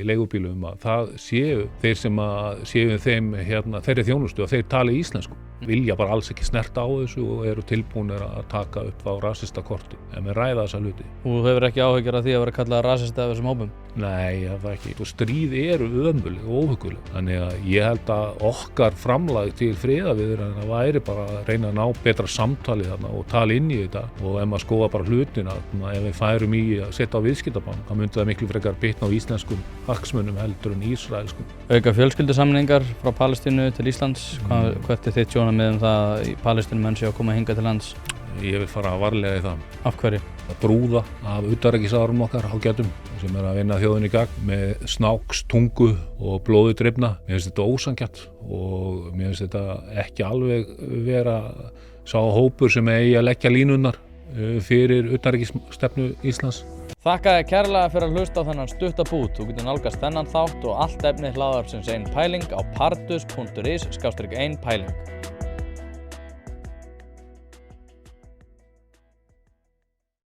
leigubílum að það séu þeir sem að séu þeim þeirri þjónustu að þeir tali íslensku. Vilja bara alls ekki snerta á þessu og eru tilbúnir að taka upp þá rasista korti en við ræða þessa hluti. Og þú hefur ekki áhyggjur af því að vera kallað rasista af þessum hópum? Nei, það ekki. Og stríð eru ömurleg og óhugguleg. Þannig að ég held að okkar framlag til friðarviðræðna væri bara að reyna að ná betra samtali þarna og tala inn í þetta og ef maður skoða bara hlutina, ef við færum í að setja á viðskiptabán, þá myndi það miklu frekar bitna á íslenskum hagsmunum heldur en ísraelskum. Auka fjölskyldusameiningar frá Palestínu til Íslands, hvert er þitt sjónarmið það að Palestínumenn séu að koma hingað til lands? Ég vil fara varlega í það. Af hverju? Að brúða af utanríkisárum okkar ágætum sem að vinna þjóðinni í gagn með snáks, tungu og blóði drifna. Mér finnst þetta ósanngjarnt og mér finnst þetta ekki alveg vera sá hópur sem eigi að leggja línurnar fyrir utanríkisstefnu Íslands. Þakka þér kærlega fyrir að hlusta á þennan stutta bút. Þú getur nálgast þennan þátt og allt efni hlaðvarpsins Ein Pæling á pardus.is/einpæling.